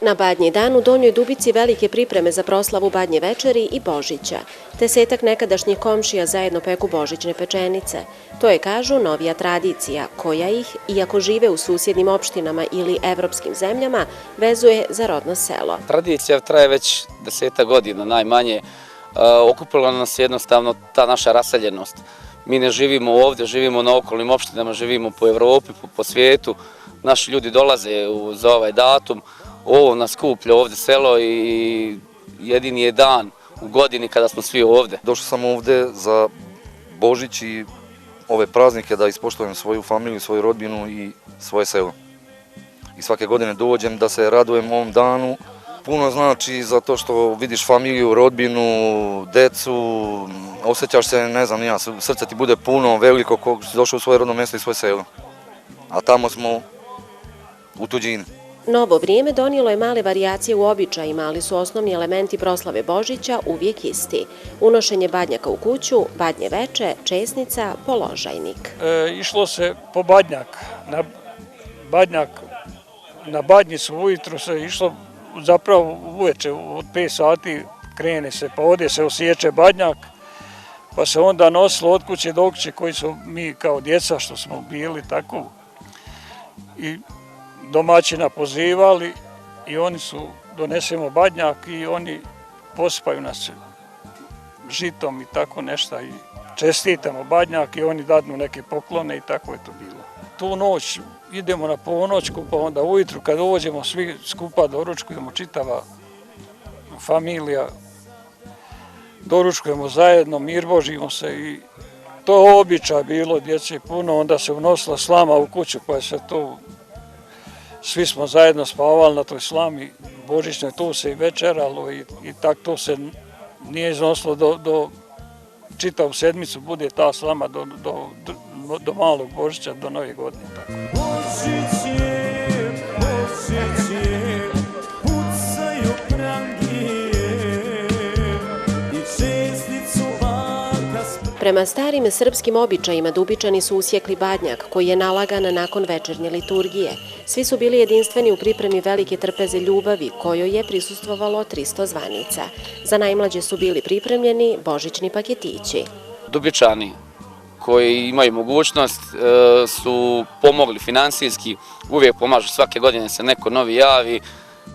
Na Badnji dan u Donjoj Dubici velike pripreme za proslavu Badnje večeri i Božića. Desetak nekadašnjih komšija zajedno peku božićne pečenice. To je, kažu, novija tradicija koja ih, iako žive u susjednim opštinama ili evropskim zemljama, vezuje za rodno selo. Tradicija traje već 10 godina najmanje. Okupila nas jednostavno ta naša raseljenost. Mi ne živimo ovdje, živimo na okolnim opštinama, živimo po Evropi, po svijetu. Naši ljudi dolaze za ovaj datum. Ovo nas skuplja ovdje selo i jedini je dan u godini kada smo svi ovdje. Došao sam ovdje za Božić i ove praznike da ispoštujem svoju familiju, svoju rodbinu i svoje selo. I svake godine dođem da se radujem ovom danu. Puno znači zato što vidiš familiju, rodbinu, decu, osjećaš se, ne znam, srce ti bude puno, veliko kako si došao u svoje rodno mjesto i svoje selo. A tamo smo u tuđini. Novo vrijeme donijelo je male varijacije u običajima, ali su osnovni elementi proslave Božića uvijek isti. Unošenje badnjaka u kuću, badnje veče, česnica, položajnik. Išlo se po badnjak. Na badnjicu ujutru se išlo, zapravo uveče od 5 sati krene se, pa ovdje se osjeće badnjak, pa se onda nosilo od kuće do kuće koji su mi kao djeca što smo bili tako i domaćina pozivali i oni su, donesemo badnjak i oni posipaju nas žitom i tako nešto i čestitamo badnjak i oni dadnu neke poklone i tako je to bilo. Tu noć idemo na ponoćku, pa onda ujutru kad dođemo svi skupa doručkujemo, čitava familija, doručkujemo zajedno, mirbožimo se i to je običaj bilo, djece puno, onda se unosila slama u kuću pa je se to, svi smo zajedno spavali na toj slami božićnoj, tu se i večeralo i tako to se nije iznosilo do čitavu sedmicu, bude ta slama do malog Božića, do Nove godine. Prema starim srpskim običajima Dubičani su usjekli badnjak koji je nalagan nakon večernje liturgije. Svi su bili jedinstveni u pripremi velike trpeze ljubavi kojoj je prisustvovalo 300 zvanica. Za najmlađe su bili pripremljeni božićni paketići. Dubičani koji imaju mogućnost su pomogli finansijski, uvijek pomažu, svake godine se neko novi javi.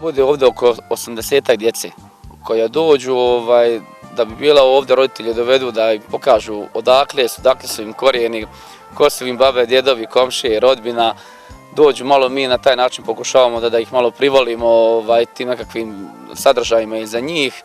Bude ovdje oko 80 djece koja dođu da bi bila ovdje roditelji dovedu da im pokažu odakle su im korijeni, ko su im babe, djedovi, komšije, rodbina. Dođu malo mi na taj način pokušavamo da ih malo privolimo tim nekakvim sadržajima iza njih.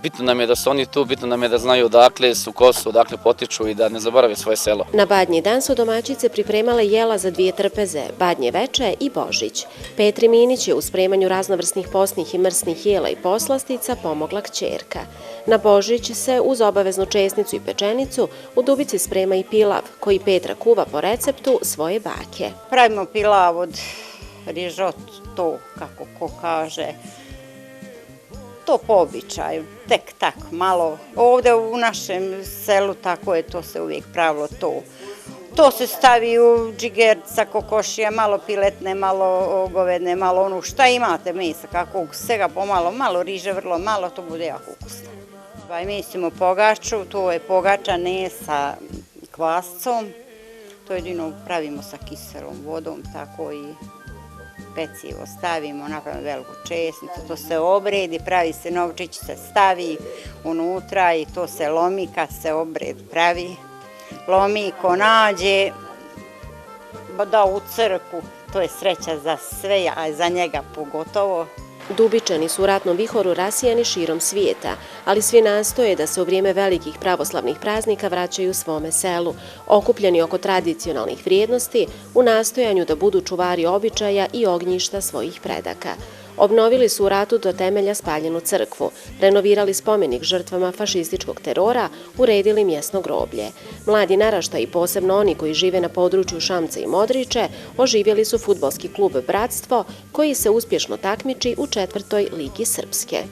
Bitno nam je da su oni tu, bitno nam je da znaju odakle su, ko su, odakle potiču i da ne zaborave svoje selo. Na Badnji dan su domaćice pripremale jela za 2 trpeze, Badnje veče i Božić. Petri Minić je u spremanju raznovrsnih postnih i mrsnih jela i poslastica pomogla kćerka. Na Božić se uz obaveznu česnicu i pečenicu u Dubici sprema i pilav, koji Petra kuva po receptu svoje bake. Pravimo pilav od rižoto, kako ko kaže, to po običaju, tek tak malo. Ovdje u našem selu tako je, to se uvijek pravilo to. To se stavi u džigerca, kokošija, malo piletne, malo govedne, malo ono šta imate mesa, kako svega pomalo, malo riže, vrlo malo, to bude jako ukusno. Mislimo pogaču, to je pogača ne sa kvascom, to jedino pravimo sa kiselom vodom, tako i pecivo stavimo, napravimo veliku česnicu, to se obredi, pravi se novčić, se stavi unutra i to se lomi kad se obred pravi. Lomi ko nađe, da u crkvu, to je sreća za sve, a za njega pogotovo. Dubičani su u ratnom vihoru rasijani širom svijeta, ali svi nastoje da se u vrijeme velikih pravoslavnih praznika vraćaju svome selu, okupljeni oko tradicionalnih vrijednosti u nastojanju da budu čuvari običaja i ognjišta svojih predaka. Obnovili su u ratu do temelja spaljenu crkvu, renovirali spomenik žrtvama fašističkog terora, uredili mjesno groblje. Mladi naraštaji i posebno oni koji žive na području Šamca i Modriče oživjeli su fudbalski klub Bratstvo koji se uspješno takmiči u 4. ligi Srpske.